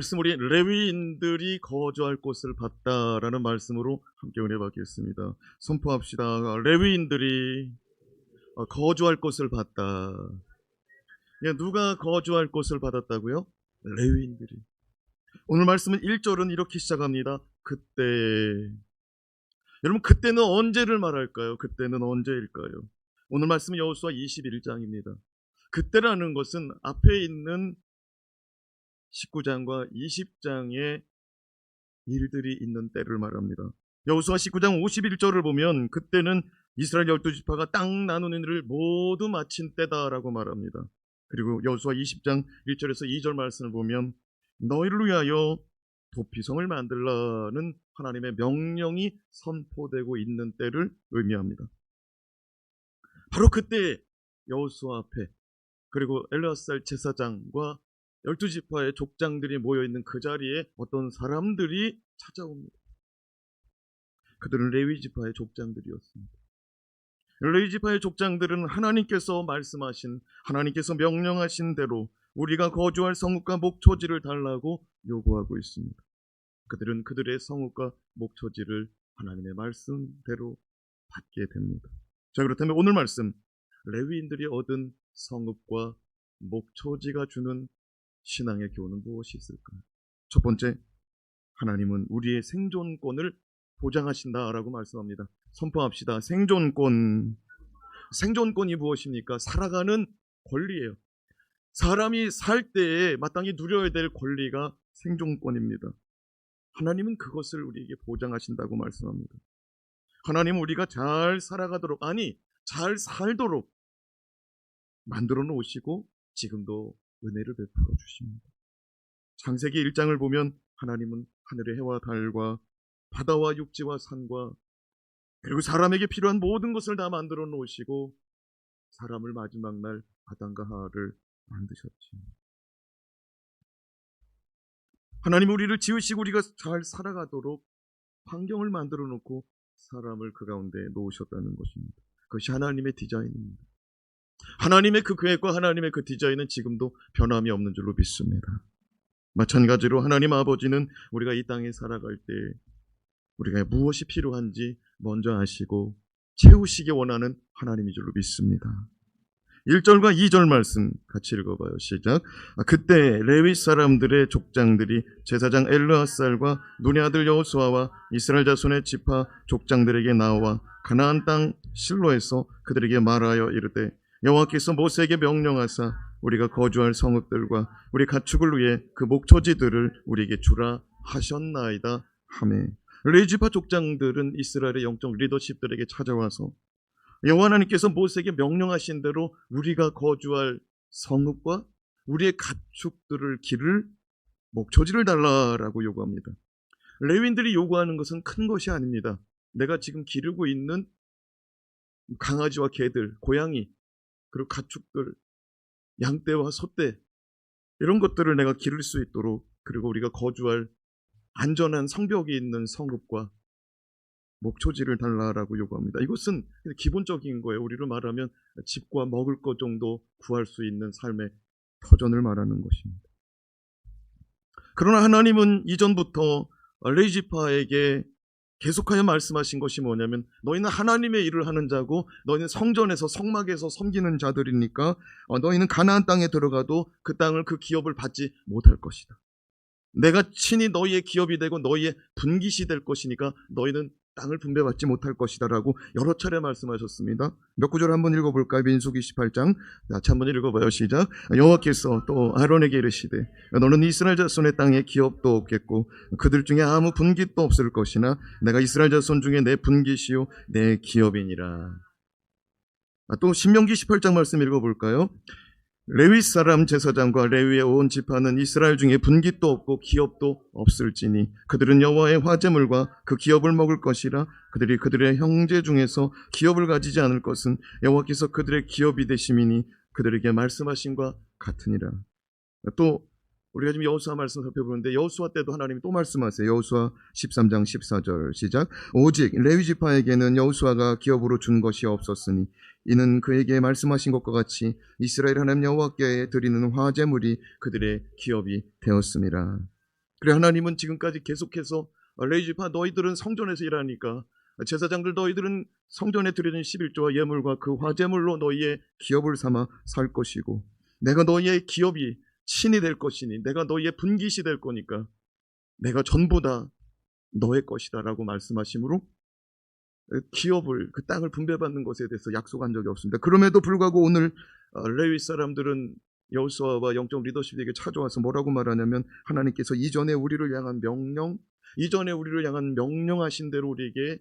말씀 우리 레위인들이 거주할 곳을 봤다라는 말씀으로 함께 은혜 받겠습니다. 선포합시다. 레위인들이 거주할 곳을 봤다. 누가 거주할 곳을 받았다고요? 레위인들이. 오늘 말씀은 1절은 이렇게 시작합니다. 그때. 여러분, 그때는 언제를 말할까요? 그때는 언제일까요? 오늘 말씀은 여호수아 21장입니다. 그때라는 것은 앞에 있는 19장과 20장의 일들이 있는 때를 말합니다. 여호수아 19장 51절을 보면 그때는 이스라엘 12지파가 땅 나누는 일을 모두 마친 때다라고 말합니다. 그리고 여호수아 20장 1절에서 2절 말씀을 보면 너희를 위하여 도피성을 만들라는 하나님의 명령이 선포되고 있는 때를 의미합니다. 바로 그때 여호수아 앞에 그리고 엘르아살 제사장과 12지파의 족장들이 모여있는 그 자리에 어떤 사람들이 찾아옵니다. 그들은 레위지파의 족장들이었습니다. 레위지파의 족장들은 하나님께서 말씀하신, 하나님께서 명령하신 대로 우리가 거주할 성읍과 목초지를 달라고 요구하고 있습니다. 그들은 그들의 성읍과 목초지를 하나님의 말씀대로 받게 됩니다. 자, 그렇다면 오늘 말씀, 레위인들이 얻은 성읍과 목초지가 주는 신앙의 교훈은 무엇이 있을까요? 첫 번째, 하나님은 우리의 생존권을 보장하신다라고 말씀합니다. 선포합시다. 생존권. 생존권이 무엇입니까? 살아가는 권리예요. 사람이 살 때에 마땅히 누려야 될 권리가 생존권입니다. 하나님은 그것을 우리에게 보장하신다고 말씀합니다. 하나님은 우리가 잘 살아가도록, 아니 잘 살도록 만들어 놓으시고 지금도 은혜를 베풀어 주십니다. 창세기 1장을 보면 하나님은 하늘의 해와 달과 바다와 육지와 산과 그리고 사람에게 필요한 모든 것을 다 만들어 놓으시고 사람을 마지막 날 아담과 하와를 만드셨지. 하나님 우리를 지으시고 우리가 잘 살아가도록 환경을 만들어 놓고 사람을 그 가운데 놓으셨다는 것입니다. 그것이 하나님의 디자인입니다. 하나님의 그 계획과 하나님의 그 디자인은 지금도 변함이 없는 줄로 믿습니다. 마찬가지로 하나님 아버지는 우리가 이 땅에 살아갈 때 우리가 무엇이 필요한지 먼저 아시고 채우시기 원하는 하나님인 줄로 믿습니다. 1절과 2절 말씀 같이 읽어봐요. 시작. 그때 레위 사람들의 족장들이 제사장 엘르아살과 눈의 아들 여호수아와 이스라엘 자손의 지파 족장들에게 나와 가나안 땅 실로에서 그들에게 말하여 이르되 여호와께서 모세에게 명령하사 우리가 거주할 성읍들과 우리 가축을 위해 그 목초지들을 우리에게 주라 하셨나이다 하매 레위지파 족장들은 이스라엘의 영적 리더십들에게 찾아와서 여호와 하나님께서 모세에게 명령하신 대로 우리가 거주할 성읍과 우리의 가축들을 기를 목초지를 달라라고 요구합니다. 레위인들이 요구하는 것은 큰 것이 아닙니다. 내가 지금 기르고 있는 강아지와 개들, 고양이, 그리고 가축들, 양떼와 소떼 이런 것들을 내가 기를 수 있도록 그리고 우리가 거주할 안전한 성벽이 있는 성읍과 목초지를 달라라고 요구합니다. 이것은 기본적인 거예요. 우리로 말하면 집과 먹을 것 정도 구할 수 있는 삶의 터전을 말하는 것입니다. 그러나 하나님은 이전부터 레위지파에게 계속하여 말씀하신 것이 뭐냐면 너희는 하나님의 일을 하는 자고 너희는 성전에서 성막에서 섬기는 자들이니까 너희는 가나안 땅에 들어가도 그 땅을 그 기업을 받지 못할 것이다. 내가 친히 너희의 기업이 되고 너희의 분깃이 될 것이니까 너희는 땅을 분배받지 못할 것이다 라고 여러 차례 말씀하셨습니다. 몇 구절 한번 읽어볼까요? 민수기 18장 같이 한번 읽어봐요. 시작. 여호와께서 또 아론에게 이르시되 너는 이스라엘 자손의 땅에 기업도 없겠고 그들 중에 아무 분깃도 없을 것이나 내가 이스라엘 자손 중에 내 분깃이요 내 기업이니라. 또 신명기 18장 말씀 읽어볼까요? 레위 사람 제사장과 레위의 온 지파는 이스라엘 중에 분깃도 없고 기업도 없을지니 그들은 여호와의 화제물과 그 기업을 먹을 것이라. 그들이 그들의 형제 중에서 기업을 가지지 않을 것은 여호와께서 그들의 기업이 되심이니 그들에게 말씀하신과 같으니라. 또 우리가 지금 여호수아 말씀 살펴보는데 여호수아 때도 하나님이 또 말씀하세요. 여호수아 13장 14절 시작. 오직 레위 지파에게는 여호수아가 기업으로 준 것이 없었으니 이는 그에게 말씀하신 것과 같이 이스라엘 하나님 여호와께 드리는 화제물이 그들의 기업이 되었습니다. 그래 하나님은 지금까지 계속해서 레위지파 너희들은 성전에서 일하니까 제사장들 너희들은 성전에 드려진 11조와 예물과 그 화제물로 너희의 기업을 삼아 살 것이고 내가 너희의 기업이 신이 될 것이니 내가 너희의 분깃이 될 거니까 내가 전부 다 너의 것이다 라고 말씀하심으로 기업을 그 땅을 분배받는 것에 대해서 약속한 적이 없습니다. 그럼에도 불구하고 오늘 레위 사람들은 여호수아와 영적 리더십에게 찾아와서 뭐라고 말하냐면 하나님께서 이전에 우리를 향한 명령하신 대로 우리에게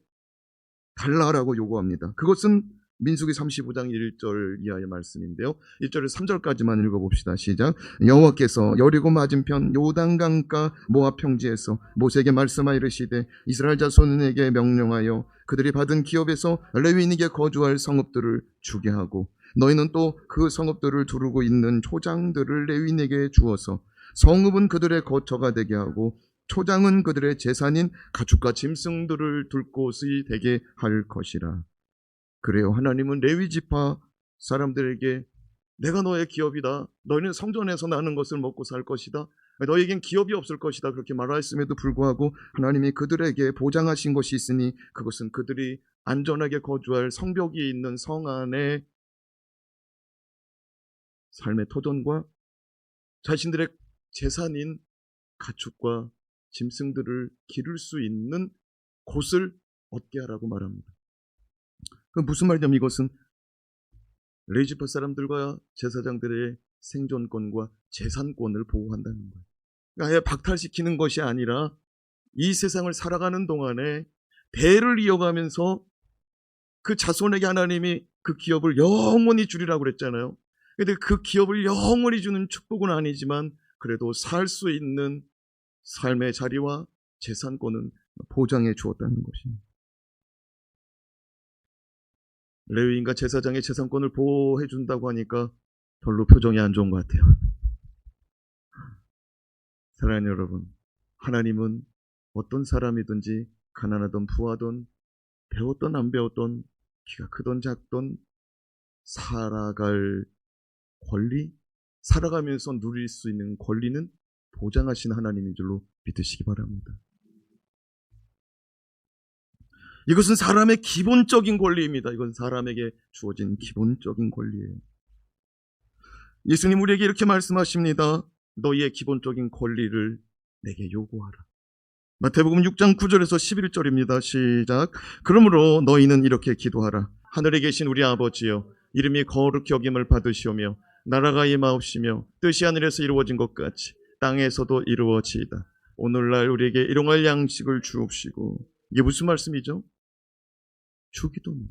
달라라고 요구합니다. 그것은 민수기 35장 1절 이하의 말씀인데요. 1절에서 3절까지만 읽어봅시다. 시작. 여호와께서 여리고 맞은편 요단강가 모압 평지에서 모세에게 말씀하여 이르시되 이스라엘 자손에게 명령하여 그들이 받은 기업에서 레위인에게 거주할 성읍들을 주게 하고 너희는 또 그 성읍들을 두르고 있는 초장들을 레위인에게 주어서 성읍은 그들의 거처가 되게 하고 초장은 그들의 재산인 가축과 짐승들을 둘 곳이 되게 할 것이라. 그래요. 하나님은 레위지파 사람들에게 내가 너의 기업이다. 너희는 성전에서 나는 것을 먹고 살 것이다. 너희에겐 기업이 없을 것이다. 그렇게 말하였음에도 불구하고 하나님이 그들에게 보장하신 것이 있으니 그것은 그들이 안전하게 거주할 성벽이 있는 성 안에 삶의 터전과 자신들의 재산인 가축과 짐승들을 기를 수 있는 곳을 얻게 하라고 말합니다. 그 무슨 말이냐면 이것은 레위지파 사람들과 제사장들의 생존권과 재산권을 보호한다는 거예요. 그러니까 아예 박탈시키는 것이 아니라 이 세상을 살아가는 동안에 대를 이어가면서 그 자손에게 하나님이 그 기업을 영원히 주리라고 그랬잖아요. 그런데 그 기업을 영원히 주는 축복은 아니지만 그래도 살 수 있는 삶의 자리와 재산권은 보장해 주었다는 것입니다. 레위인과 제사장의 재산권을 보호해 준다고 하니까 별로 표정이 안 좋은 것 같아요. 사랑하는 여러분, 하나님은 어떤 사람이든지 가난하든 부하든 배웠든 안 배웠든 키가 크든 작든 살아갈 권리, 살아가면서 누릴 수 있는 권리는 보장하신 하나님인 줄로 믿으시기 바랍니다. 이것은 사람의 기본적인 권리입니다. 이건 사람에게 주어진 기본적인 권리예요. 예수님 우리에게 이렇게 말씀하십니다. 너희의 기본적인 권리를 내게 요구하라. 마태복음 6장 9절에서 11절입니다. 시작. 그러므로 너희는 이렇게 기도하라. 하늘에 계신 우리 아버지여, 이름이 거룩히 여김을 받으시오며 나라가 임하옵시며 뜻이 하늘에서 이루어진 것 같이 땅에서도 이루어지이다. 오늘날 우리에게 일용할 양식을 주옵시고. 이게 무슨 말씀이죠? 주기도문.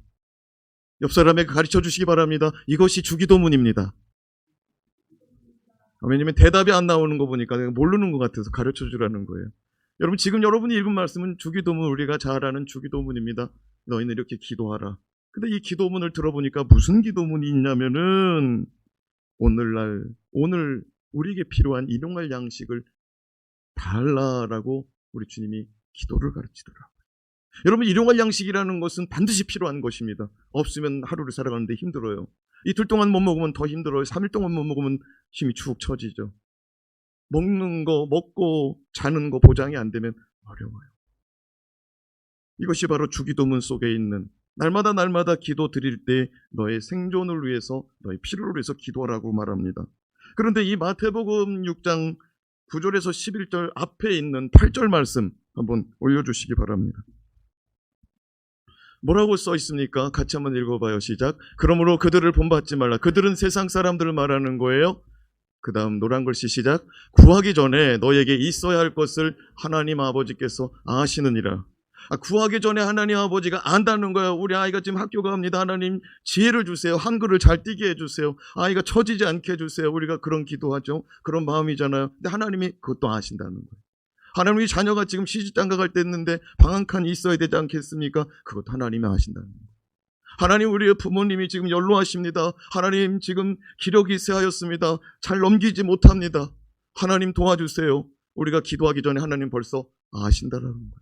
옆 사람에게 가르쳐 주시기 바랍니다. 이것이 주기도문입니다. 왜냐면 대답이 안 나오는 거 보니까 내가 모르는 것 같아서 가르쳐 주라는 거예요. 여러분 지금 여러분이 읽은 말씀은 주기도문, 우리가 잘 아는 주기도문입니다. 너희는 이렇게 기도하라. 근데 이 기도문을 들어보니까 무슨 기도문이 있냐면은 오늘 우리에게 필요한 일용할 양식을 달라라고 우리 주님이 기도를 가르치더라고요. 여러분 일용할 양식이라는 것은 반드시 필요한 것입니다. 없으면 하루를 살아가는데 힘들어요. 이틀 동안 못 먹으면 더 힘들어요. 3일 동안 못 먹으면 힘이 축 처지죠. 먹는 거, 먹고 자는 거 보장이 안 되면 어려워요. 이것이 바로 주기도문 속에 있는 날마다 기도 드릴 때 너의 생존을 위해서, 너의 필요를 위해서 기도하라고 말합니다. 그런데 이 마태복음 6장 9절에서 11절 앞에 있는 8절 말씀 한번 올려주시기 바랍니다. 뭐라고 써 있습니까? 같이 한번 읽어봐요. 시작. 그러므로 그들을 본받지 말라. 그들은 세상 사람들을 말하는 거예요. 그 다음 노란 글씨 시작. 구하기 전에 너에게 있어야 할 것을 하나님 아버지께서 아시느니라. 구하기 전에 하나님 아버지가 안다는 거예요. 우리 아이가 지금 학교 갑니다. 하나님 지혜를 주세요. 한글을 잘 띄게 해주세요. 아이가 처지지 않게 해주세요. 우리가 그런 기도하죠. 그런 마음이잖아요. 근데 하나님이 그것도 아신다는 거예요. 하나님이 자녀가 지금 시집장가 갈 때 했는데 방 한 칸이 있어야 되지 않겠습니까? 그것도 하나님이 아신다는 거예요. 하나님 우리의 부모님이 지금 연로하십니다. 하나님 지금 기력이 쇠하였습니다. 잘 넘기지 못합니다. 하나님 도와주세요. 우리가 기도하기 전에 하나님 벌써 아신다는 거예요.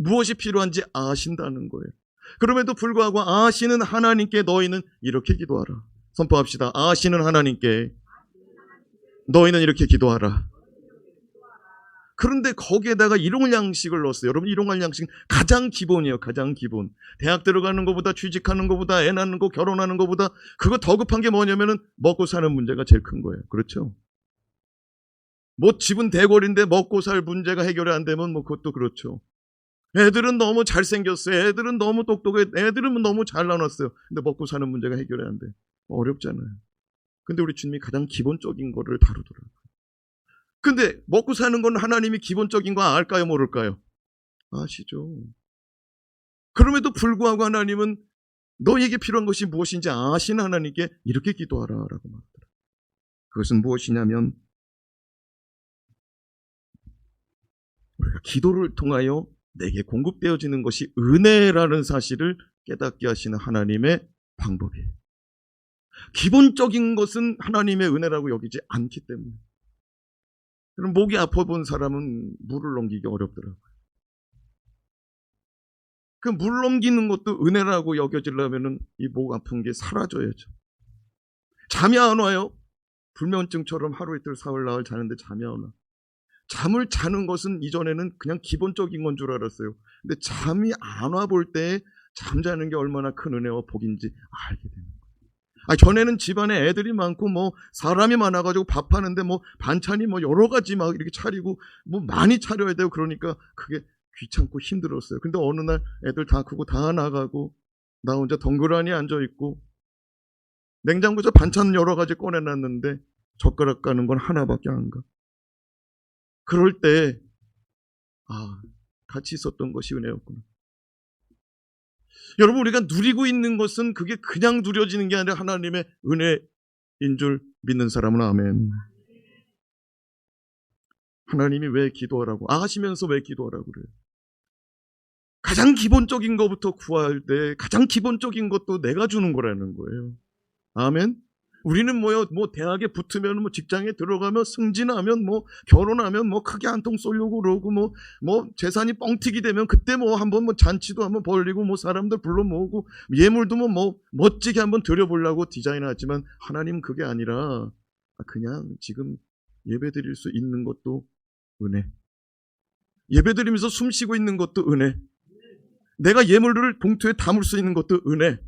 무엇이 필요한지 아신다는 거예요. 그럼에도 불구하고 아시는 하나님께 너희는 이렇게 기도하라. 선포합시다. 아시는 하나님께 너희는 이렇게 기도하라. 그런데 거기에다가 일용할 양식을 넣었어요. 여러분, 일용할 양식 가장 기본이에요. 가장 기본. 대학 들어가는 것보다, 취직하는 것보다, 애 낳는 거, 결혼하는 것보다 그거 더 급한 게 뭐냐면은 먹고 사는 문제가 제일 큰 거예요. 그렇죠? 뭐 집은 대궐인데 먹고 살 문제가 해결이 안 되면 뭐 그것도 그렇죠. 애들은 너무 잘생겼어요. 애들은 너무 똑똑해. 애들은 너무 잘 나눴어요. 근데 먹고 사는 문제가 해결이 안 돼. 어렵잖아요. 근데 우리 주님이 가장 기본적인 거를 다루더라고요. 근데 먹고 사는 건 하나님이 기본적인 거 알까요, 모를까요? 아시죠. 그럼에도 불구하고 하나님은 너에게 필요한 것이 무엇인지 아시는 하나님께 이렇게 기도하라라고 말하더라고요. 그것은 무엇이냐면 우리가 기도를 통하여 내게 공급되어지는 것이 은혜라는 사실을 깨닫게 하시는 하나님의 방법이에요. 기본적인 것은 하나님의 은혜라고 여기지 않기 때문에. 그럼 목이 아파본 사람은 물을 넘기기 어렵더라고요. 그 물 넘기는 것도 은혜라고 여겨지려면 이 목 아픈 게 사라져야죠. 잠이 안 와요. 불면증처럼 하루 이틀 사흘 나흘 자는데 잠이 안 와. 잠을 자는 것은 이전에는 그냥 기본적인 건 줄 알았어요. 근데 잠이 안 와 볼 때 잠자는 게 얼마나 큰 은혜와 복인지 알게 되는 거예요. 전에는 집안에 애들이 많고 뭐 사람이 많아가지고 밥하는데 뭐 반찬이 뭐 여러 가지 막 이렇게 차리고 뭐 많이 차려야 되고 그러니까 그게 귀찮고 힘들었어요. 근데 어느 날 애들 다 크고 다 나가고 나 혼자 덩그러니 앉아있고 냉장고에서 반찬 여러 가지 꺼내놨는데 젓가락 가는 건 하나밖에 안 가. 그럴 때 같이 있었던 것이 은혜였구나. 여러분, 우리가 누리고 있는 것은 그게 그냥 누려지는 게 아니라 하나님의 은혜인 줄 믿는 사람은 아멘. 하나님이 왜 기도하라고 아시면서 왜 기도하라고 그래요? 가장 기본적인 것부터 구할 때 가장 기본적인 것도 내가 주는 거라는 거예요. 아멘. 우리는 뭐 대학에 붙으면 뭐 직장에 들어가면 승진하면 뭐 결혼하면 뭐 크게 한 통 쏘려고 그러고 뭐 재산이 뻥튀기 되면 그때 뭐 한번 뭐 잔치도 한번 벌리고 뭐 사람들 불러 모으고 예물도 뭐 멋지게 한번 드려보려고 디자인하지만 하나님은 그게 아니라 그냥 지금 예배 드릴 수 있는 것도 은혜. 예배 드리면서 숨 쉬고 있는 것도 은혜. 내가 예물들을 봉투에 담을 수 있는 것도 은혜.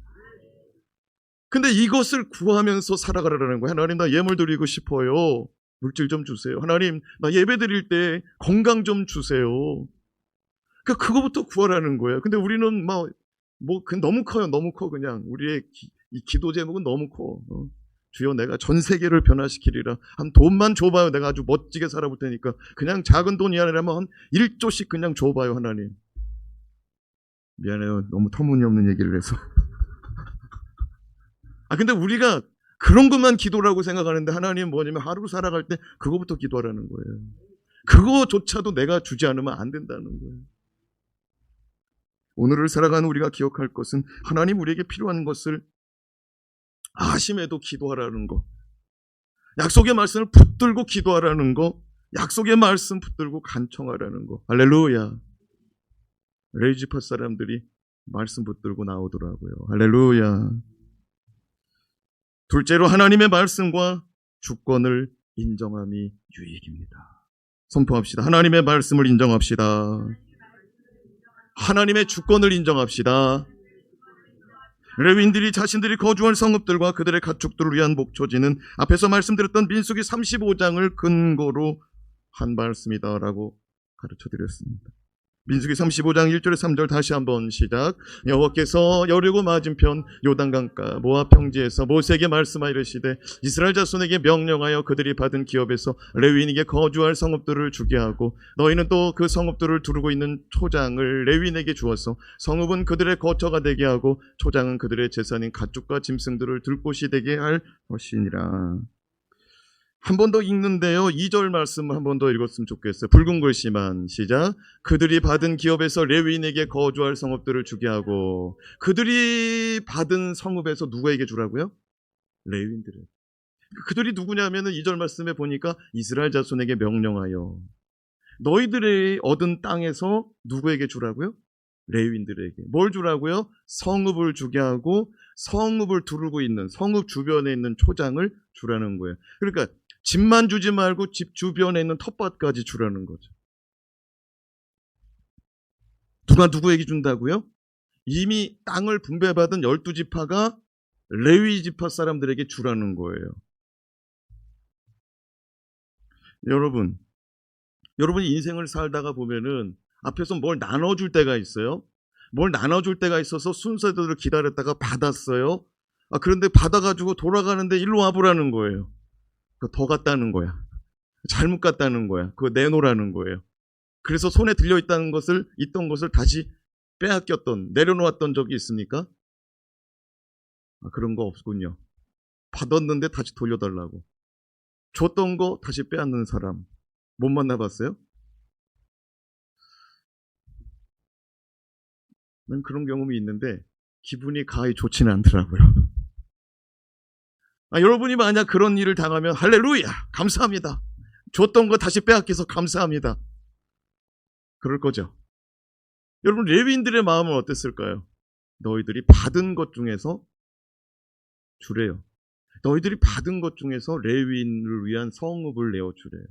근데 이것을 구하면서 살아가라는 거예요. 하나님, 나 예물 드리고 싶어요. 물질 좀 주세요. 하나님, 나 예배 드릴 때 건강 좀 주세요. 그러니까 그거부터 구하라는 거예요. 근데 우리는 너무 커요. 너무 커. 그냥 우리의 이 기도 제목은 너무 커. 주여, 내가 전 세계를 변화시키리라. 한 돈만 줘봐요. 내가 아주 멋지게 살아볼 테니까. 그냥 작은 돈이 아니라면 한 1조씩 그냥 줘봐요, 하나님. 미안해요. 너무 터무니없는 얘기를 해서. 근데 우리가 그런 것만 기도라고 생각하는데 하나님은 뭐냐면 하루 살아갈 때 그거부터 기도하라는 거예요. 그거조차도 내가 주지 않으면 안 된다는 거예요. 오늘을 살아가는 우리가 기억할 것은 하나님 우리에게 필요한 것을 아심에도 기도하라는 거. 약속의 말씀을 붙들고 기도하라는 거. 약속의 말씀 붙들고 간청하라는 거. 할렐루야. 레이지파 사람들이 말씀 붙들고 나오더라고요. 할렐루야. 둘째로 하나님의 말씀과 주권을 인정함이 유익입니다. 선포합시다. 하나님의 말씀을 인정합시다. 하나님의 주권을 인정합시다. 레위인들이 자신들이 거주할 성읍들과 그들의 가축들을 위한 목초지는 앞에서 말씀드렸던 민수기 35장을 근거로 한 말씀이다라고 가르쳐드렸습니다. 민수기 35장 1절에 3절 다시 한번 시작. 여호와께서 여리고 맞은편 요단강가 모압 평지에서 모세에게 말씀하여 이르시되 이스라엘 자손에게 명령하여 그들이 받은 기업에서 레위인에게 거주할 성읍들을 주게 하고 너희는 또 그 성읍들을 두르고 있는 초장을 레위인에게 주어서 성읍은 그들의 거처가 되게 하고 초장은 그들의 재산인 가축과 짐승들을 들 곳이 되게 할 것이니라. 한 번 더 읽는데요. 2절 말씀 한 번 더 읽었으면 좋겠어요. 붉은 글씨만 시작. 그들이 받은 기업에서 레위인에게 거주할 성읍들을 주게 하고 그들이 받은 성읍에서 누구에게 주라고요? 레위인들에게. 그들이 누구냐면은 2절 말씀에 보니까 이스라엘 자손에게 명령하여 너희들이 얻은 땅에서 누구에게 주라고요? 레위인들에게. 뭘 주라고요? 성읍을 주게 하고 성읍을 두르고 있는 성읍 주변에 있는 초장을 주라는 거예요. 그러니까 집만 주지 말고 집 주변에 있는 텃밭까지 주라는 거죠. 누가 누구에게 준다고요? 이미 땅을 분배받은 12지파가 레위 지파 사람들에게 주라는 거예요. 여러분이 인생을 살다가 보면은 앞에서 뭘 나눠줄 때가 있어요. 뭘 나눠줄 때가 있어서 순서대로 기다렸다가 받았어요. 그런데 받아가지고 돌아가는데 일로 와보라는 거예요. 더 갔다는 거야. 잘못 갔다는 거야. 그거 내놓으라는 거예요. 그래서 손에 들려있던 것을 다시 빼앗겼던, 내려놓았던 적이 있습니까? 그런 거 없군요. 받았는데 다시 돌려달라고. 줬던 거 다시 빼앗는 사람 못 만나봤어요? 난 그런 경험이 있는데 기분이 가히 좋지는 않더라고요. 여러분이 만약 그런 일을 당하면 할렐루야! 감사합니다. 줬던 거 다시 빼앗겨서 감사합니다. 그럴 거죠. 여러분, 레위인들의 마음은 어땠을까요? 너희들이 받은 것 중에서 주래요. 너희들이 받은 것 중에서 레위인을 위한 성읍을 내어주래요.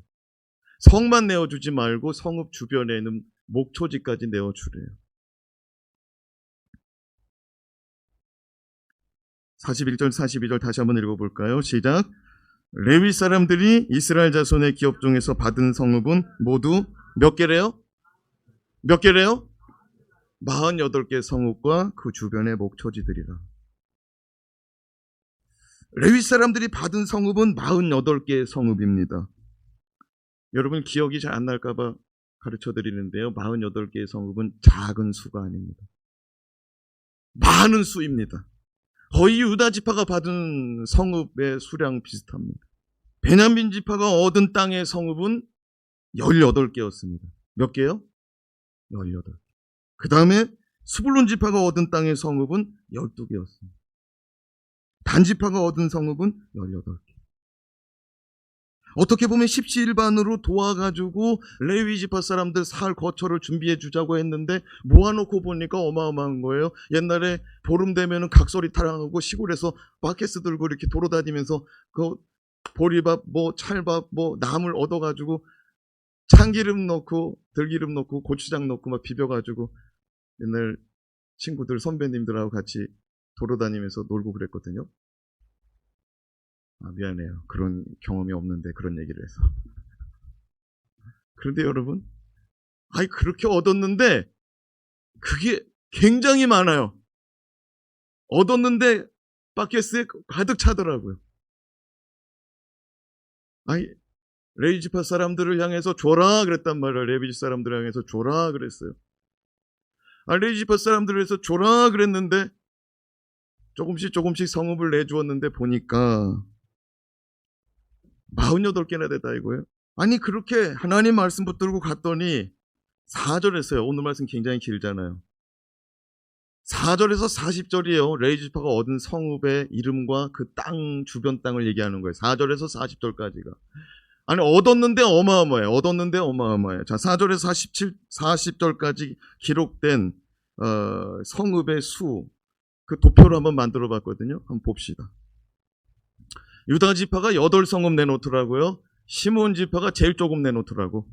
성만 내어주지 말고 성읍 주변에 있는 목초지까지 내어주래요. 41절 42절 다시 한번 읽어볼까요? 시작. 레위 사람들이 이스라엘 자손의 기업 중에서 받은 성읍은 모두 몇 개래요? 몇 개래요? 48개 성읍과 그 주변의 목초지들이라. 레위 사람들이 받은 성읍은 48개의 성읍입니다. 여러분 기억이 잘 안 날까봐 가르쳐 드리는데요. 48개의 성읍은 작은 수가 아닙니다. 많은 수입니다. 거의 유다 지파가 받은 성읍의 수량 비슷합니다. 베냐민 지파가 얻은 땅의 성읍은 18개였습니다. 몇 개요? 18개. 그 다음에 스불론 지파가 얻은 땅의 성읍은 12개였습니다. 단 지파가 얻은 성읍은 18개. 어떻게 보면 십시일반으로 도와가지고 레위 지파 사람들 살 거처를 준비해 주자고 했는데 모아놓고 보니까 어마어마한 거예요. 옛날에 보름 되면은 각설이 타령하고 시골에서 바켓스 들고 이렇게 돌아다니면서 그 보리밥, 찰밥, 나물 얻어가지고 참기름 넣고 들기름 넣고 고추장 넣고 막 비벼가지고 옛날 친구들 선배님들하고 같이 돌아다니면서 놀고 그랬거든요. 미안해요. 그런 경험이 없는데 그런 얘기를 해서. 그런데 여러분, 그렇게 얻었는데 그게 굉장히 많아요. 얻었는데 바켓스에 가득 차더라고요. 레위 지파 사람들을 향해서 줘라 그랬단 말이에요. 레위 지파 사람들을 향해서 줘라 그랬어요. 레위 지파 사람들을 해서 줘라 그랬는데 조금씩 성읍을 내주었는데 보니까 48개나 됐다 이거예요. 그렇게 하나님 말씀 붙들고 갔더니 4절에서요. 오늘 말씀 굉장히 길잖아요. 4절에서 40절이에요. 레위 지파가 얻은 성읍의 이름과 그 땅 주변 땅을 얘기하는 거예요. 4절에서 40절까지가. 얻었는데 어마어마해요. 자, 4절에서 40절까지 기록된 성읍의 수, 그 도표를 한번 만들어 봤거든요. 한번 봅시다. 유다 지파가 8성읍 내놓더라고요. 시몬 지파가 제일 조금 내놓더라고.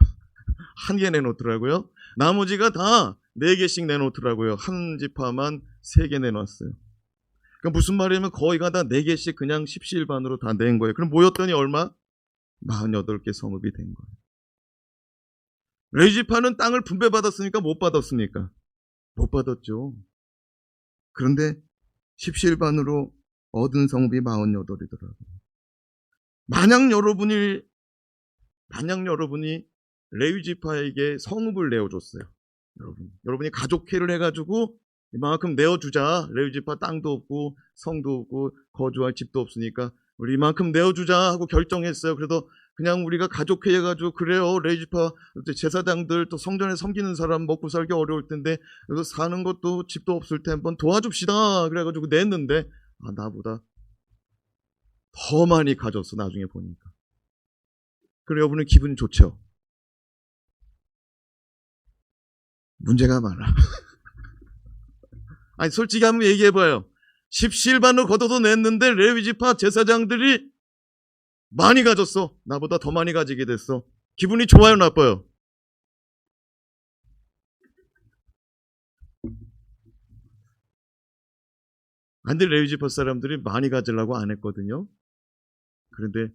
1개 내놓더라고요. 나머지가 다 4개씩 내놓더라고요. 한 지파만 3개 내놨어요. 그러니까 무슨 말이냐면 거의가 다 4개씩 그냥 십시일반으로 다 낸 거예요. 그럼 모였더니 얼마? 48개 성읍이 된 거예요. 레위 지파는 땅을 분배받았으니까 못 받았습니까? 못 받았죠. 그런데 십시일반으로 얻은 성읍이 48이더라고요. 만약 여러분이 레위 지파에게 성읍을 내어줬어요. 여러분이 가족회를 해가지고 이만큼 내어주자. 레위 지파 땅도 없고 성도 없고 거주할 집도 없으니까 우리 이만큼 내어주자 하고 결정했어요. 그래도 그냥 우리가 가족회 해가지고 그래요. 레위 지파 제사장들 또 성전에 섬기는 사람 먹고 살기 어려울 텐데 그래서 사는 것도 집도 없을 때 한번 도와줍시다. 그래가지고 냈는데 나보다 더 많이 가졌어. 나중에 보니까. 그래 여러분은 기분이 좋죠? 문제가 많아. 솔직히 한번 얘기해봐요. 십시일반으로 걷어도 냈는데 레위 지파 제사장들이 많이 가졌어. 나보다 더 많이 가지게 됐어. 기분이 좋아요, 나빠요? 근데 레위지파 사람들이 많이 가지려고 안 했거든요. 그런데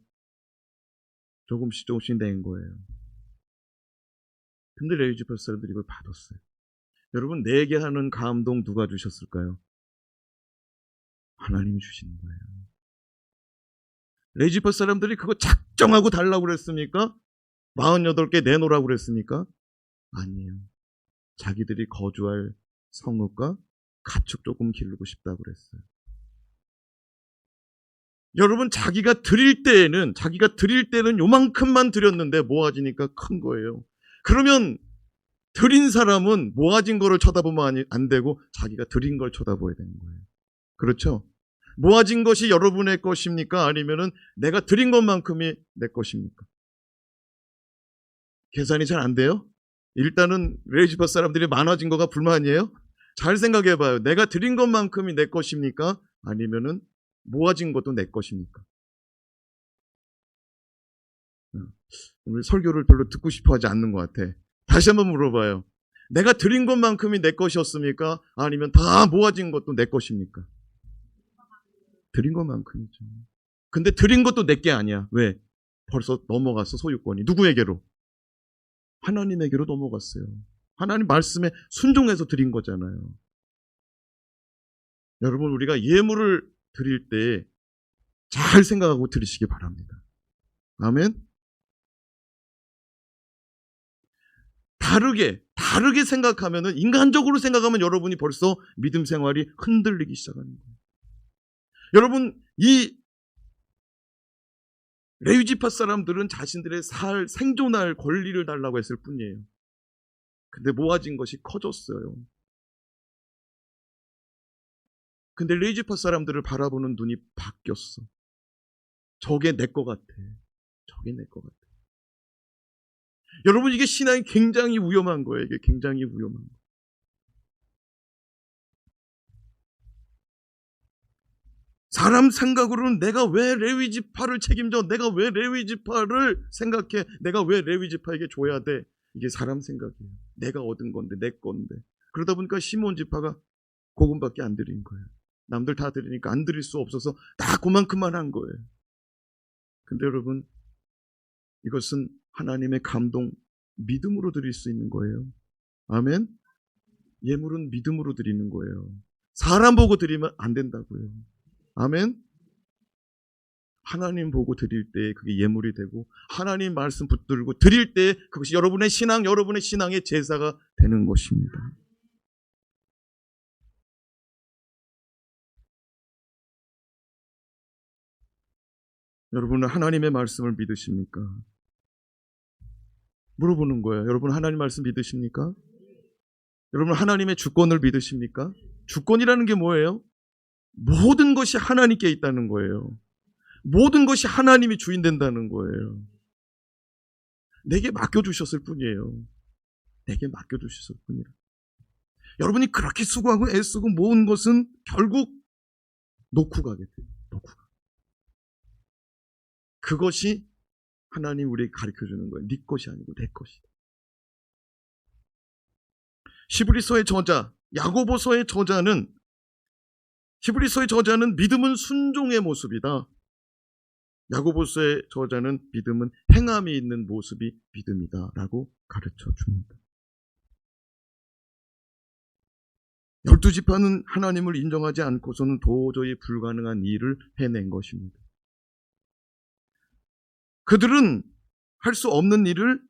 조금씩 낸 거예요. 근데 레위지파 사람들이 이걸 받았어요. 여러분, 내게 하는 감동 누가 주셨을까요? 하나님이 주시는 거예요. 레위지파 사람들이 그거 작정하고 달라고 그랬습니까? 48개 내놓으라고 그랬습니까? 아니에요. 자기들이 거주할 성읍과 가축 조금 기르고 싶다고 그랬어요. 여러분, 자기가 드릴 때는 요만큼만 드렸는데 모아지니까 큰 거예요. 그러면 드린 사람은 모아진 거를 쳐다보면 안 되고 자기가 드린 걸 쳐다봐야 되는 거예요. 그렇죠? 모아진 것이 여러분의 것입니까? 아니면은 내가 드린 것만큼이 내 것입니까? 계산이 잘 안 돼요? 일단은 레위지파 사람들이 많아진 거가 불만이에요? 잘 생각해 봐요. 내가 드린 것만큼이 내 것입니까? 아니면은 모아진 것도 내 것입니까? 오늘 설교를 별로 듣고 싶어 하지 않는 것 같아. 다시 한번 물어봐요. 내가 드린 것만큼이 내 것이었습니까? 아니면 다 모아진 것도 내 것입니까? 드린 것만큼이죠. 근데 드린 것도 내 게 아니야. 왜? 벌써 넘어갔어, 소유권이. 누구에게로? 하나님에게로 넘어갔어요. 하나님 말씀에 순종해서 드린 거잖아요. 여러분, 우리가 예물을 드릴 때 잘 생각하고 드리시기 바랍니다. 아멘. 다르게 생각하면은, 인간적으로 생각하면 여러분이 벌써 믿음 생활이 흔들리기 시작하는 거예요. 여러분, 이 레위지파 사람들은 자신들의 생존할 권리를 달라고 했을 뿐이에요. 근데 모아진 것이 커졌어요. 근데 레위지파 사람들을 바라보는 눈이 바뀌었어. 저게 내 것 같아. 저게 내 것 같아. 여러분, 이게 신앙이 굉장히 위험한 거예요. 이게 굉장히 위험한 거예요. 사람 생각으로는 내가 왜 레위지파를 책임져? 내가 왜 레위지파를 생각해? 내가 왜 레위지파에게 줘야 돼? 이게 사람 생각이에요. 내가 얻은 건데, 내 건데. 그러다 보니까 시몬 지파가 그금밖에 안 드린 거예요. 남들 다 드리니까 안 드릴 수 없어서 다 그만큼만 한 거예요. 근데 여러분, 이것은 하나님의 감동, 믿음으로 드릴 수 있는 거예요. 아멘? 예물은 믿음으로 드리는 거예요. 사람 보고 드리면 안 된다고요. 아멘? 하나님 보고 드릴 때 그게 예물이 되고, 하나님 말씀 붙들고 드릴 때 그것이 여러분의 신앙의 제사가 되는 것입니다. 여러분은 하나님의 말씀을 믿으십니까? 물어보는 거예요. 여러분 하나님 말씀 믿으십니까? 여러분 하나님의 주권을 믿으십니까? 주권이라는 게 뭐예요? 모든 것이 하나님께 있다는 거예요. 모든 것이 하나님이 주인 된다는 거예요. 내게 맡겨주셨을 뿐이에요. 내게 맡겨주셨을 뿐이라. 여러분이 그렇게 수고하고 애쓰고 모은 것은 결국 놓고 가게 돼요. 놓고 가. 그것이 하나님 우리에게 가르쳐주는 거예요. 네 것이 아니고 내 것이다. 히브리서의 저자, 야고보서의 저자는, 히브리서의 저자는 믿음은 순종의 모습이다. 야고보서의 저자는 믿음은 행함이 있는 모습이 믿음이다 라고 가르쳐 줍니다. 12지파는 하나님을 인정하지 않고서는 도저히 불가능한 일을 해낸 것입니다. 그들은 할 수 없는 일을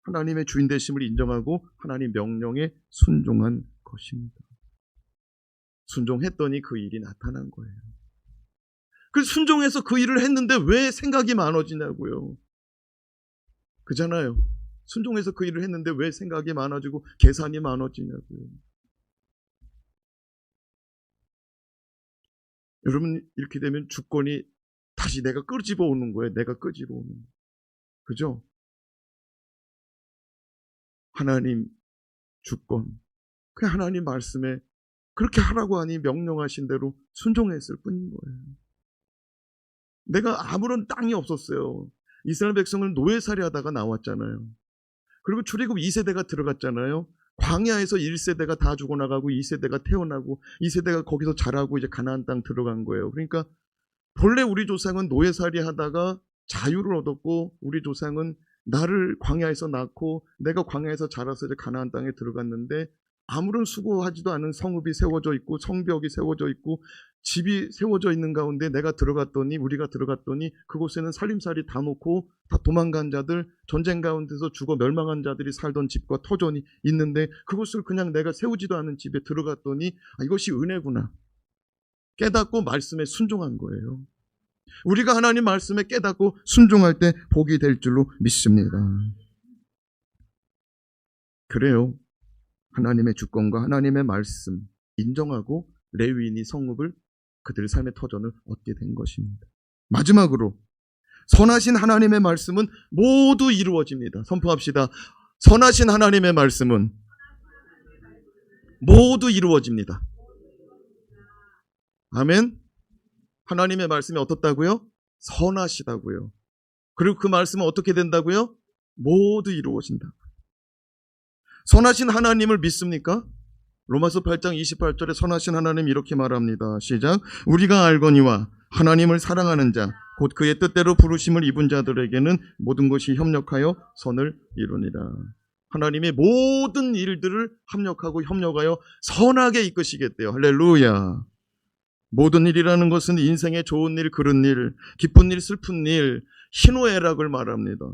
하나님의 주인 되심을 인정하고 하나님 명령에 순종한 것입니다. 순종했더니 그 일이 나타난 거예요. 그래서 순종해서 그 일을 했는데 왜 생각이 많아지냐고요. 그잖아요. 순종해서 그 일을 했는데 왜 생각이 많아지고 계산이 많아지냐고요. 여러분, 이렇게 되면 주권이 다시 내가 끄집어 오는 거예요. 내가 끄집어 오는 거예요. 그죠? 하나님 주권, 그 하나님 말씀에 그렇게 하라고 하니 명령하신 대로 순종했을 뿐인 거예요. 내가 아무런 땅이 없었어요. 이스라엘 백성을 노예살이 하다가 나왔잖아요. 그리고 출애굽 2세대가 들어갔잖아요. 광야에서 1세대가 다 죽어나가고 2세대가 태어나고 2세대가 거기서 자라고 이제 가나안 땅 들어간 거예요. 그러니까 본래 우리 조상은 노예살이 하다가 자유를 얻었고, 우리 조상은 나를 광야에서 낳고 내가 광야에서 자라서 이제 가나안 땅에 들어갔는데, 아무런 수고하지도 않은 성읍이 세워져 있고 성벽이 세워져 있고 집이 세워져 있는 가운데 우리가 들어갔더니 그곳에는 살림살이 다 놓고 다 도망간 자들, 전쟁 가운데서 죽어 멸망한 자들이 살던 집과 터전이 있는데, 그곳을 그냥 내가 세우지도 않은 집에 들어갔더니 이것이 은혜구나 깨닫고 말씀에 순종한 거예요. 우리가 하나님 말씀에 깨닫고 순종할 때 복이 될 줄로 믿습니다. 그래요. 하나님의 주권과 하나님의 말씀 인정하고 레위인이 성읍을, 그들의 삶의 터전을 얻게 된 것입니다. 마지막으로 선하신 하나님의 말씀은 모두 이루어집니다. 선포합시다. 선하신 하나님의 말씀은 모두 이루어집니다. 아멘. 하나님의 말씀이 어떻다고요? 선하시다고요. 그리고 그 말씀은 어떻게 된다고요? 모두 이루어진다고요. 선하신 하나님을 믿습니까? 로마서 8장 28절에 선하신 하나님 이렇게 말합니다. 시작. 우리가 알거니와 하나님을 사랑하는 자 곧 그의 뜻대로 부르심을 입은 자들에게는 모든 것이 협력하여 선을 이루니라. 하나님의 모든 일들을 합력하고 협력하여 선하게 이끄시겠대요. 할렐루야. 모든 일이라는 것은 인생의 좋은 일, 그른 일, 기쁜 일, 슬픈 일, 희노애락을 말합니다.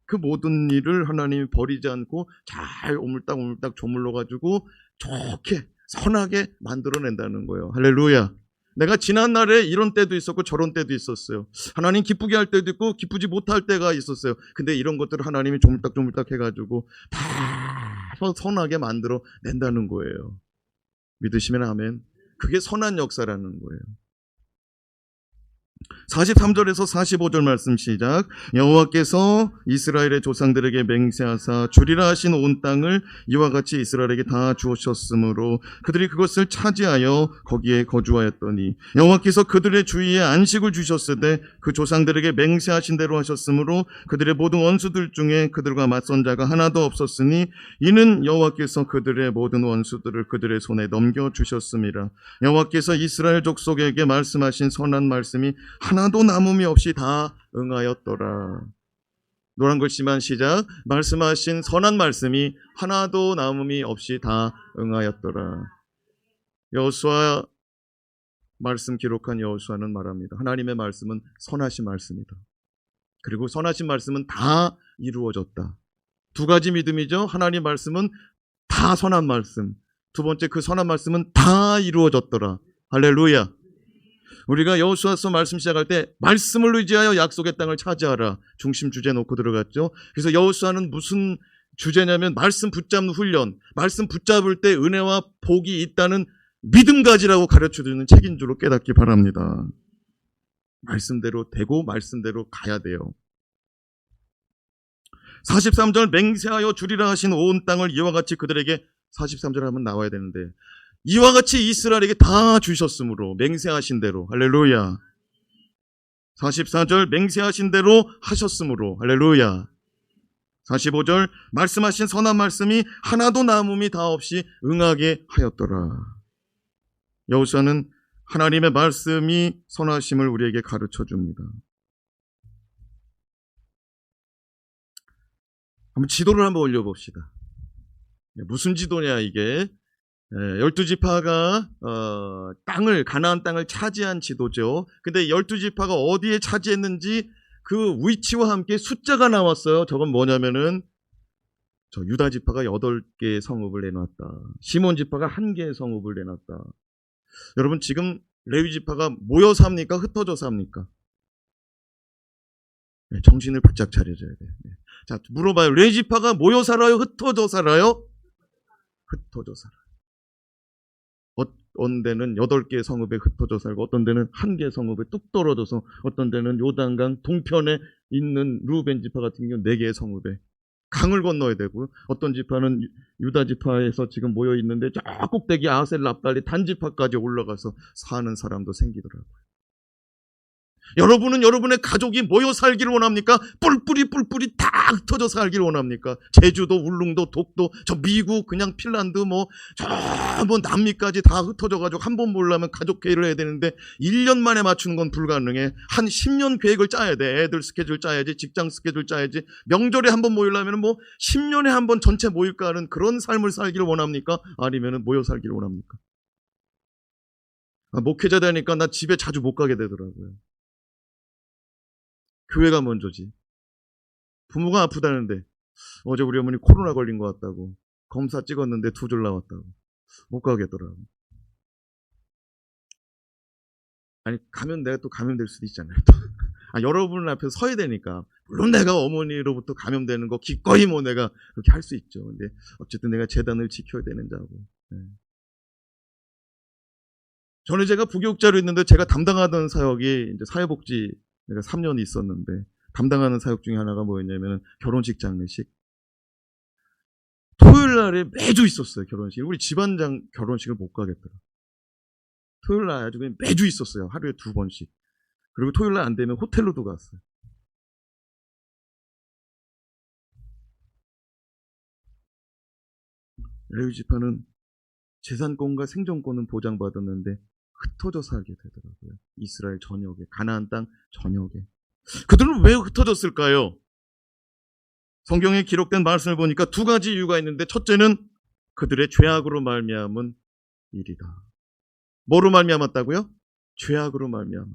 그 모든 일을 하나님이 버리지 않고 잘 오물딱 조물러가지고 좋게 선하게 만들어낸다는 거예요. 할렐루야. 내가 지난날에 이런 때도 있었고 저런 때도 있었어요. 하나님 기쁘게 할 때도 있고 기쁘지 못할 때가 있었어요. 근데 이런 것들을 하나님이 조물딱 해가지고 다 선하게 만들어낸다는 거예요. 믿으시면 아멘. 그게 선한 역사라는 거예요. 43절에서 45절 말씀 시작. 여호와께서 이스라엘의 조상들에게 맹세하사 주리라 하신 온 땅을 이와 같이 이스라엘에게 다 주셨으므로 그들이 그것을 차지하여 거기에 거주하였더니, 여호와께서 그들의 주위에 안식을 주셨으되 그 조상들에게 맹세하신 대로 하셨으므로 그들의 모든 원수들 중에 그들과 맞선 자가 하나도 없었으니 이는 여호와께서 그들의 모든 원수들을 그들의 손에 넘겨주셨음이라. 여호와께서 이스라엘 족속에게 말씀하신 선한 말씀이 하나도 남음이 없이 다 응하였더라. 노란 글씨만 시작. 말씀하신 선한 말씀이 하나도 남음이 없이 다 응하였더라. 여호수아 말씀 기록한 여호수아는 말합니다. 하나님의 말씀은 선하신 말씀이다. 그리고 선하신 말씀은 다 이루어졌다. 두 가지 믿음이죠. 하나님 말씀은 다 선한 말씀. 두 번째, 그 선한 말씀은 다 이루어졌더라. 할렐루야. 우리가 여호수아서 말씀 시작할 때 말씀을 의지하여 약속의 땅을 차지하라 중심 주제 놓고 들어갔죠. 그래서 여호수아는 무슨 주제냐면 말씀 붙잡는 훈련, 말씀 붙잡을 때 은혜와 복이 있다는 믿음 가지라고 가르쳐주는 책인 줄로 깨닫기 바랍니다. 말씀대로 되고 말씀대로 가야 돼요. 43절 맹세하여 주리라 하신 온 땅을 이와 같이 그들에게, 43절 하면 나와야 되는데, 이와 같이 이스라엘에게 다 주셨으므로, 맹세하신 대로. 할렐루야. 44절 맹세하신 대로 하셨으므로. 할렐루야. 45절 말씀하신 선한 말씀이 하나도 남음이 다 없이 응하게 하였더라. 여호수아는 하나님의 말씀이 선하심을 우리에게 가르쳐 줍니다. 한번 지도를 한번 올려봅시다. 무슨 지도냐 이게. 12지파가 가나안 땅을 차지한 지도죠. 근데 12지파가 어디에 차지했는지 그 위치와 함께 숫자가 나왔어요. 저건 뭐냐면은 저 유다지파가 8개의 성읍을 내놨다. 시몬지파가 1개의 성읍을 내놨다. 여러분 지금 레위지파가 모여 삽니까? 흩어져 삽니까? 정신을 바짝 차려줘야 돼요. 자, 물어봐요. 레위지파가 모여 살아요? 흩어져 살아요? 흩어져 살아요. 어떤 데는 8개의 성읍에 흩어져 살고, 어떤 데는 1개의 성읍에 뚝 떨어져서, 어떤 데는 요단강 동편에 있는 루벤 지파 같은 경우는 4개의 성읍에 강을 건너야 되고, 어떤 지파는 유다 지파에서 지금 모여 있는데 저 꼭대기 아셀 납달리 단 지파까지 올라가서 사는 사람도 생기더라고요. 여러분은 여러분의 가족이 모여 살기를 원합니까? 뿔뿔이 다 흩어져 살기를 원합니까? 제주도, 울릉도, 독도, 저 미국, 그냥 핀란드, 저 남미까지 다 흩어져가지고 한 번 모으려면 가족 회의를 해야 되는데 1년 만에 맞추는 건 불가능해. 한 10년 계획을 짜야 돼. 애들 스케줄 짜야지, 직장 스케줄 짜야지. 명절에 한 번 모이려면 10년에 한 번 전체 모일까 하는 그런 삶을 살기를 원합니까? 아니면 모여 살기를 원합니까? 목회자 되니까 나 집에 자주 못 가게 되더라고요. 교회가 먼저지. 부모가 아프다는데 어제 우리 어머니 코로나 걸린 것 같다고 검사 찍었는데 2줄 나왔다고 못 가겠더라고. 아니 가면 내가 또 감염될 수도 있잖아요. 여러분 앞에 서야 되니까 물론 내가 어머니로부터 감염되는 거 기꺼이 내가 그렇게 할 수 있죠. 근데 어쨌든 내가 재단을 지켜야 되는 자고. 네. 전에 제가 부교육자로 있는데 제가 담당하던 사역이 이제 사회복지 내가 3년 있었는데 담당하는 사역 중에 하나가 뭐였냐면 결혼식 장례식. 토요일 날에 매주 있었어요, 결혼식. 우리 집안장 결혼식을 못 가겠더라. 토요일 날 아주 그냥 매주 있었어요. 하루에 2번씩. 그리고 토요일 날 안 되면 호텔로도 갔어요. 레위 지파는 재산권과 생존권은 보장받았는데 흩어져 살게 되더라고요. 이스라엘 전역에, 가나안 땅 전역에. 그들은 왜 흩어졌을까요? 성경에 기록된 말씀을 보니까 2가지 이유가 있는데 첫째는 그들의 죄악으로 말미암은 일이다. 뭐로 말미암았다고요? 죄악으로 말미암아.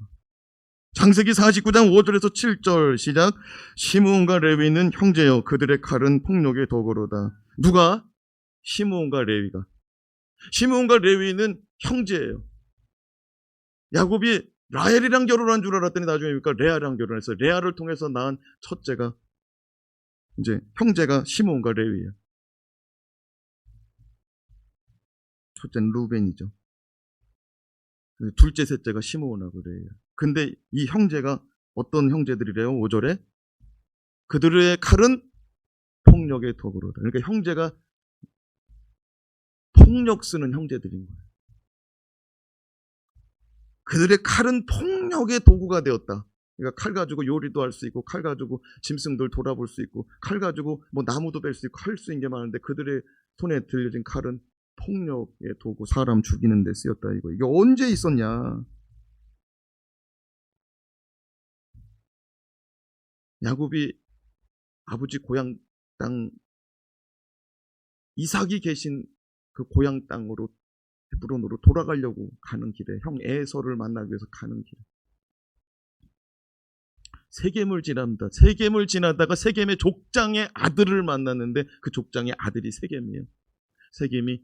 창세기 49장 5절에서 7절 시작. 시므온과 레위는 형제여 그들의 칼은 폭력의 도구로다. 누가? 시므온과 레위가. 시므온과 레위는 형제예요. 야곱이 라헬이랑 결혼한 줄 알았더니 나중에 레아랑 결혼했어요. 레아를 통해서 낳은 첫째가 이제 형제가 시므온과 레위예요. 첫째는 루벤이죠. 둘째, 셋째가 시므온하고 레위예요. 근데 이 형제가 어떤 형제들이래요? 5절에 그들의 칼은 폭력의 도구로다. 그러니까 형제가 폭력 쓰는 형제들인 거예요. 그들의 칼은 폭력의 도구가 되었다. 그러니까 칼 가지고 요리도 할 수 있고 칼 가지고 짐승들 돌아볼 수 있고 칼 가지고 나무도 뺄 수 있고 할 수 있는 게 많은데 그들의 손에 들려진 칼은 폭력의 도구, 사람 죽이는 데 쓰였다. 이게 언제 있었냐? 야곱이 아버지 고향 땅 이삭이 계신 그 고향 땅으로 헤브론으로 돌아가려고 가는 길에 형 에서를 만나기 위해서 가는 길에 세겜을 지납니다. 세겜을 지나다가 세겜의 족장의 아들을 만났는데 그 족장의 아들이 세겜이에요. 세겜이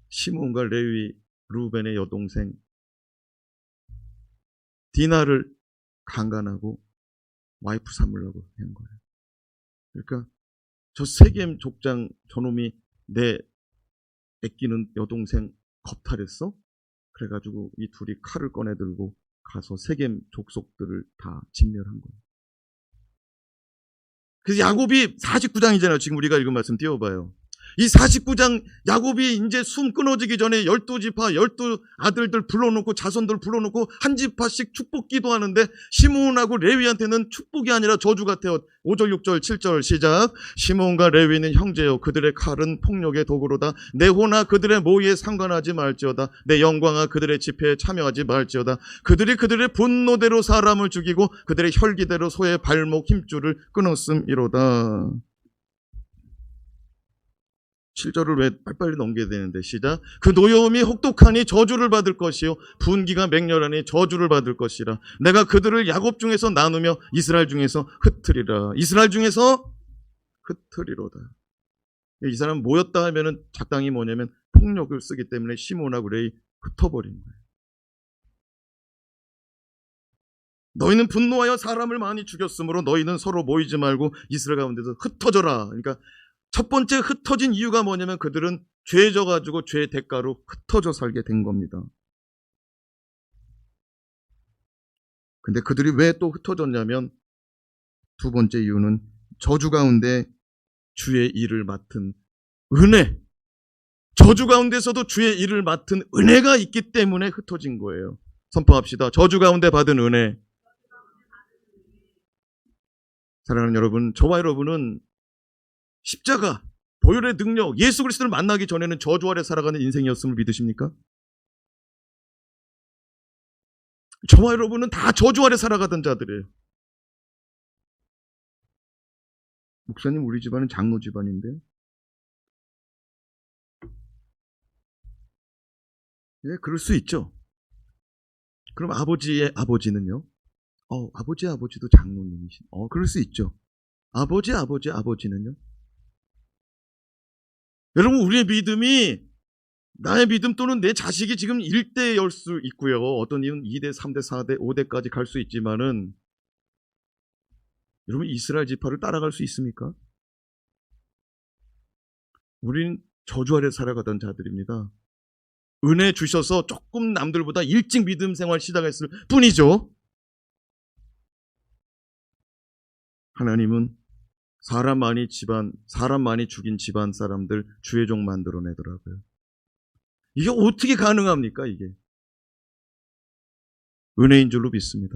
시므온과 레위 루벤의 여동생 디나를 강간하고 와이프 삼으려고 한 거예요. 그러니까 저 세겜 족장 저놈이 내 애끼는 여동생 겁탈했어? 그래가지고 이 둘이 칼을 꺼내 들고 가서 세겜 족속들을 다 진멸한 거예요. 그래서 야곱이 49장이잖아요. 지금 우리가 읽은 말씀 띄워봐요. 이 49장 야곱이 이제 숨 끊어지기 전에 12지파 12아들들 불러놓고 자손들 불러놓고 한 지파씩 축복 기도하는데 시므온하고 레위한테는 축복이 아니라 저주 같아요. 5절 6절 7절 시작. 시므온과 레위는 형제요 그들의 칼은 폭력의 도구로다. 내 호나 그들의 모의에 상관하지 말지어다. 내 영광아 그들의 집회에 참여하지 말지어다. 그들이 그들의 분노대로 사람을 죽이고 그들의 혈기대로 소의 발목 힘줄을 끊었음이로다. 7절을 왜 빨리빨리 넘겨야 되는데 시작. 그 노여움이 혹독하니 저주를 받을 것이요 분기가 맹렬하니 저주를 받을 것이라. 내가 그들을 야곱 중에서 나누며 이스라엘 중에서 흩으리라. 이스라엘 중에서 흩으리로다. 이 사람 모였다 하면은 작당이 뭐냐면 폭력을 쓰기 때문에 시므온하고 레위 흩어버린 거예요. 너희는 분노하여 사람을 많이 죽였으므로 너희는 서로 모이지 말고 이스라엘 가운데서 흩어져라. 그러니까 첫 번째 흩어진 이유가 뭐냐면 그들은 죄 져가지고 죄의 대가로 흩어져 살게 된 겁니다. 근데 그들이 왜 또 흩어졌냐면 두 번째 이유는 저주 가운데 주의 일을 맡은 은혜, 저주 가운데서도 주의 일을 맡은 은혜가 있기 때문에 흩어진 거예요. 선포합시다. 저주 가운데 받은 은혜. 사랑하는 여러분, 저와 여러분은 십자가, 보혈의 능력, 예수 그리스도를 만나기 전에는 저주 아래 살아가는 인생이었음을 믿으십니까? 저와 여러분은 다 저주 아래 살아가던 자들이에요. 목사님, 우리 집안은 장로 집안인데. 예, 그럴 수 있죠. 그럼 아버지의 아버지는요? 아버지의 아버지도 장로님이신. 그럴 수 있죠. 아버지는요? 여러분, 우리의 믿음이 나의 믿음 또는 내 자식이 지금 1대일 수 있고요. 어떤 이유는 2대, 3대, 4대, 5대까지 갈 수 있지만은 여러분, 이스라엘 지파를 따라갈 수 있습니까? 우린 저주 아래 살아가던 자들입니다. 은혜 주셔서 조금 남들보다 일찍 믿음 생활 시작했을 뿐이죠. 하나님은 사람 많이 죽인 집안 사람들 주의 종 만들어내더라고요. 이게 어떻게 가능합니까, 이게? 은혜인 줄로 믿습니다.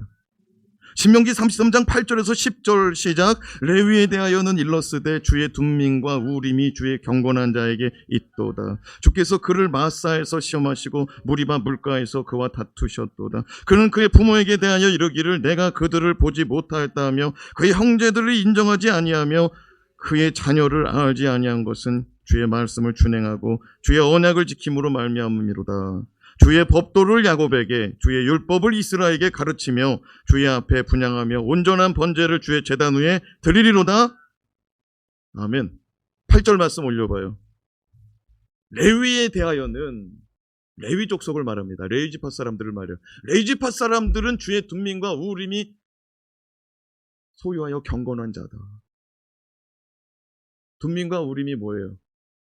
신명기 33장 8절에서 10절 시작. 레위에 대하여는 일러스되 주의 둠민과 우림이 주의 경건한 자에게 있도다. 주께서 그를 마사에서 시험하시고 무리바 물가에서 그와 다투셨도다. 그는 그의 부모에게 대하여 이르기를 내가 그들을 보지 못하였다며 그의 형제들을 인정하지 아니하며 그의 자녀를 알지 아니한 것은 주의 말씀을 준행하고 주의 언약을 지킴으로 말미암음이로다. 주의 법도를 야곱에게 주의 율법을 이스라엘에게 가르치며 주의 앞에 분향하며 온전한 번제를 주의 제단 위에 드리리로다. 아멘. 8절 말씀 올려봐요. 레위에 대하여는 레위 족속을 말합니다. 레위 지파 사람들을 말해요. 레위 지파 사람들은 주의 둠민과 우림이 소유하여 경건한 자다. 둠민과 우림이 뭐예요?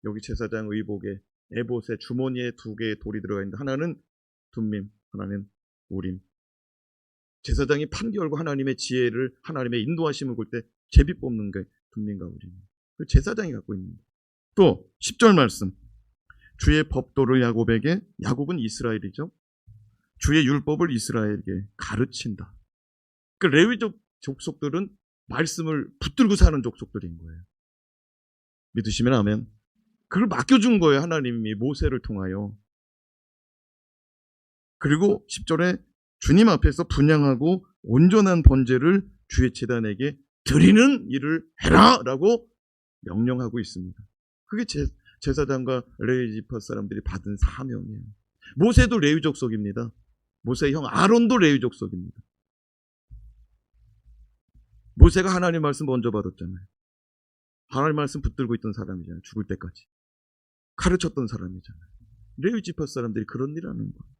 여기 제사장 의복에 에봇의 주머니에 2개의 돌이 들어가 있는데 하나는 둠민, 하나는 우림. 제사장이 판결과 하나님의 지혜를, 하나님의 인도하심을 볼 때 제비 뽑는 게 둠민과 우림. 그 제사장이 갖고 있는. 또 10절 말씀. 주의 법도를 야곱에게, 야곱은 이스라엘이죠. 주의 율법을 이스라엘에게 가르친다. 그 레위족 족속들은 말씀을 붙들고 사는 족속들인 거예요. 믿으시면 아멘. 그걸 맡겨준 거예요. 하나님이 모세를 통하여. 그리고 10절에 주님 앞에서 분향하고 온전한 번제를 주의 제단에게 드리는 일을 해라 라고 명령하고 있습니다. 그게 제사장과 레위 지파 사람들이 받은 사명이에요. 모세도 레위 족속입니다. 모세의 형 아론도 레위 족속입니다. 모세가 하나님 말씀 먼저 받았잖아요. 하나님 말씀 붙들고 있던 사람이잖아요. 죽을 때까지. 가르쳤던 사람이잖아요. 레위 지파 사람들이 그런 일 하는 거예요.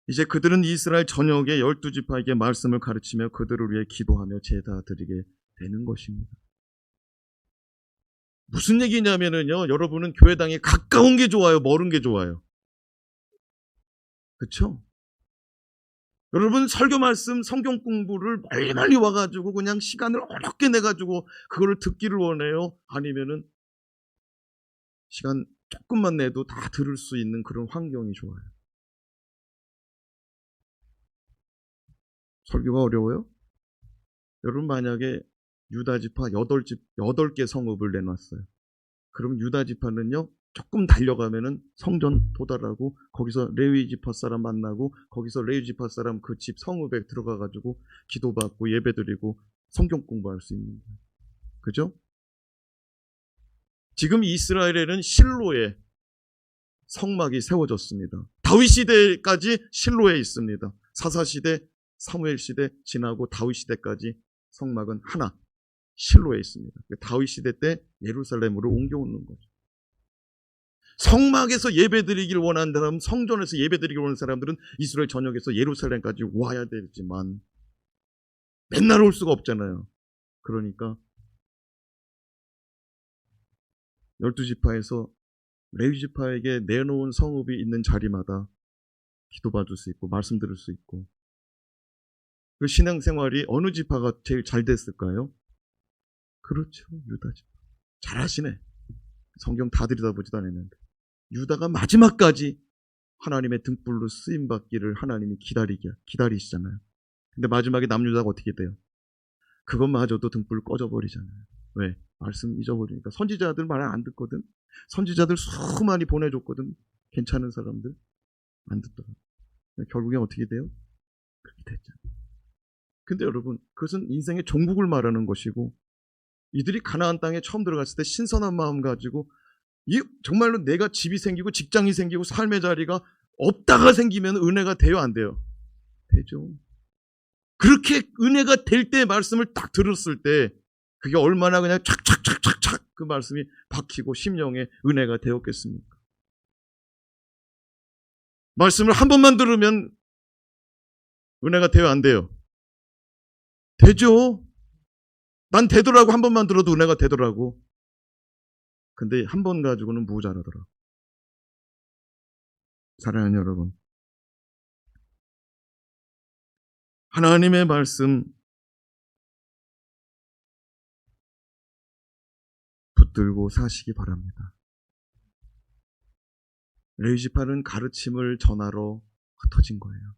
이제 그들은 이스라엘 전역의 12지파에게 말씀을 가르치며 그들을 위해 기도하며 제사 드리게 되는 것입니다. 무슨 얘기냐면요, 여러분은 교회당에 가까운 게 좋아요, 멀은 게 좋아요? 그렇죠? 여러분 설교 말씀, 성경 공부를 멀리 와가지고 그냥 시간을 어렵게 내가지고 그거를 듣기를 원해요? 아니면은 시간 조금만 내도 다 들을 수 있는 그런 환경이 좋아요? 설교가 어려워요? 여러분 만약에 유다지파 8개 성읍을 내놨어요. 그럼 유다지파는요, 조금 달려가면은 성전 도달하고 거기서 레위 지파 사람 만나고 거기서 레위 지파 사람 그 집 성읍에 들어가가지고 기도받고 예배드리고 성경 공부할 수 있는 거예요. 그죠? 지금 이스라엘에는 실로에 성막이 세워졌습니다. 다윗 시대까지 실로에 있습니다. 사사 시대, 사무엘 시대 지나고 다윗 시대까지 성막은 하나 실로에 있습니다. 다윗 시대 때 예루살렘으로 옮겨오는 거죠. 성막에서 예배드리기를 원하는 사람, 성전에서 예배드리기를 원하는 사람들은 이스라엘 전역에서 예루살렘까지 와야 되지만 맨날 올 수가 없잖아요. 그러니까 12지파에서 레위지파에게 내놓은 성읍이 있는 자리마다 기도받을 수 있고 말씀 들을 수 있고. 그 신앙생활이 어느 지파가 제일 잘 됐을까요? 그렇죠, 유다지파. 잘하시네. 성경 다 들여다보지도 않았는데 유다가 마지막까지 하나님의 등불로 쓰임받기를 하나님이 기다리시잖아요. 근데 마지막에 남유다가 어떻게 돼요? 그것마저도 등불 꺼져버리잖아요. 왜? 말씀 잊어버리니까. 선지자들 말 안 듣거든. 선지자들 수많이 보내줬거든. 괜찮은 사람들 안 듣더라고요. 결국에 어떻게 돼요? 그렇게 됐잖아요. 근데 여러분, 그것은 인생의 종국을 말하는 것이고, 이들이 가나안 땅에 처음 들어갔을 때 신선한 마음 가지고 정말로 내가 집이 생기고 직장이 생기고 삶의 자리가 없다가 생기면 은혜가 돼요, 안 돼요? 되죠. 그렇게 은혜가 될 때 말씀을 딱 들었을 때 그게 얼마나 그냥 착착착착착 그 말씀이 박히고 심령에 은혜가 되었겠습니까? 말씀을 한 번만 들으면 은혜가 돼요, 안 돼요? 되죠. 난 되더라고. 한 번만 들어도 은혜가 되더라고. 근데 한 번 가지고는 모자라더라고. 사랑하는 여러분, 하나님의 말씀 붙들고 사시기 바랍니다. 레위지파는 가르침을 전하러 흩어진 거예요.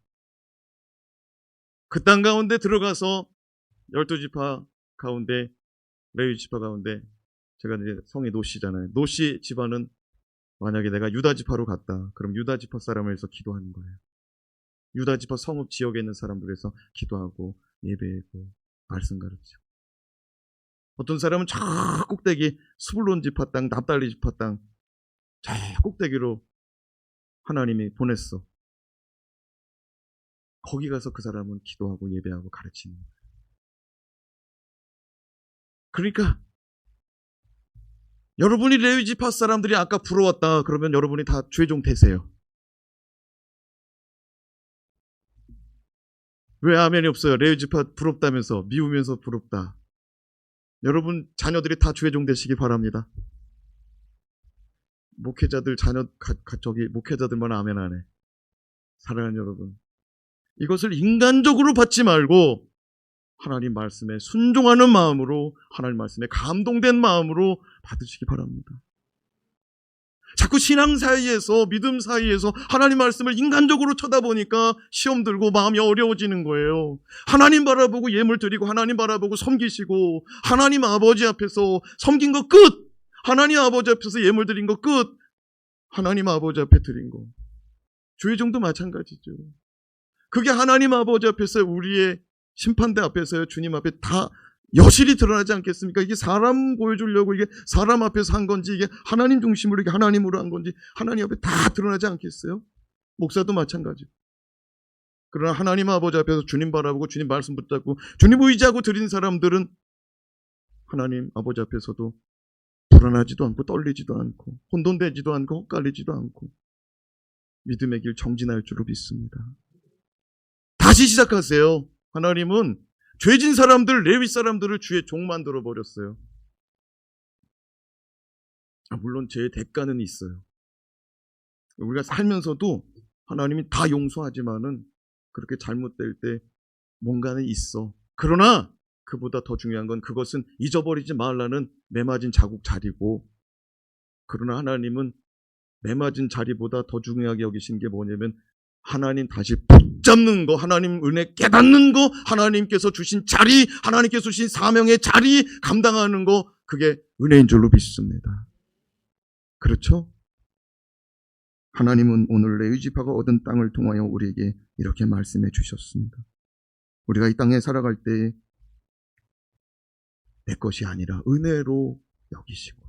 그 땅 가운데 들어가서 12지파 가운데, 레위지파 가운데, 제가 이제 성이 노씨잖아요. 노씨 집안은 만약에 내가 유다지파로 갔다, 그럼 유다지파 사람을 해서 기도하는 거예요. 유다지파 성읍 지역에 있는 사람들에서 기도하고 예배하고 말씀 가르치고, 어떤 사람은 저 꼭대기 스불론 지파 땅, 납달리 지파 땅 저 꼭대기로 하나님이 보냈어. 거기 가서 그 사람은 기도하고 예배하고 가르치는 거예요. 그러니까 여러분이 레위지파 사람들이 아까 부러웠다 그러면 여러분이 다 죄종 되세요. 왜 아멘이 없어요? 레위지파 부럽다면서, 미우면서 부럽다. 여러분 자녀들이 다 죄종 되시기 바랍니다. 목회자들 자녀 목회자들만 아멘 안 해. 사랑하는 여러분, 이것을 인간적으로 받지 말고 하나님 말씀에 순종하는 마음으로, 하나님 말씀에 감동된 마음으로 받으시기 바랍니다. 자꾸 신앙 사이에서, 믿음 사이에서 하나님 말씀을 인간적으로 쳐다보니까 시험 들고 마음이 어려워지는 거예요. 하나님 바라보고 예물 드리고 하나님 바라보고 섬기시고 하나님 아버지 앞에서 섬긴 거 끝! 하나님 아버지 앞에서 예물 드린 거 끝! 하나님 아버지 앞에 드린 거. 죄종도 마찬가지죠. 그게 하나님 아버지 앞에서, 우리의 심판대 앞에서요, 주님 앞에 다 여실히 드러나지 않겠습니까? 이게 사람 보여주려고 이게 사람 앞에서 한 건지, 이게 하나님 중심으로 이게 하나님으로 한 건지 하나님 앞에 다 드러나지 않겠어요? 목사도 마찬가지고. 그러나 하나님 아버지 앞에서 주님 바라보고 주님 말씀 붙잡고 주님 의지하고 드린 사람들은 하나님 아버지 앞에서도 불안하지도 않고 떨리지도 않고 혼돈되지도 않고 헛갈리지도 않고 믿음의 길 정진할 줄로 믿습니다. 다시 시작하세요. 하나님은 죄진 사람들, 레위 사람들을 주의 종 만들어 버렸어요. 물론 죄의 대가는 있어요. 우리가 살면서도 하나님이 다 용서하지만은 그렇게 잘못될 때 뭔가는 있어. 그러나 그보다 더 중요한 건 그것은 잊어버리지 말라는 매맞은 자국 자리고, 그러나 하나님은 매맞은 자리보다 더 중요하게 여기신 게 뭐냐면 하나님 다시 붙잡는 거, 하나님 은혜 깨닫는 거, 하나님께서 주신 자리, 하나님께서 주신 사명의 자리 감당하는 거, 그게 은혜인 줄로 믿습니다. 그렇죠? 하나님은 오늘 레위지파가 얻은 땅을 통하여 우리에게 이렇게 말씀해 주셨습니다. 우리가 이 땅에 살아갈 때 내 것이 아니라 은혜로 여기시고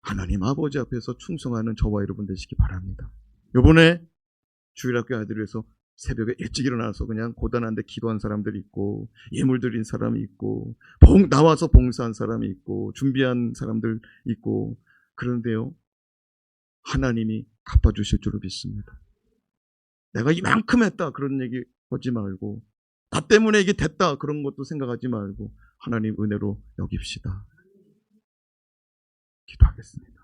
하나님 아버지 앞에서 충성하는 저와 여러분 되시기 바랍니다. 이번에 주일학교 아이들에서 새벽에 일찍 일어나서 그냥 고단한데 기도한 사람들이 있고, 예물 드린 사람이 있고, 나와서 봉사한 사람이 있고, 준비한 사람들 있고, 그런데요, 하나님이 갚아주실 줄로 믿습니다. 내가 이만큼 했다 그런 얘기 하지 말고, 나 때문에 이게 됐다 그런 것도 생각하지 말고 하나님 은혜로 여깁시다. 기도하겠습니다.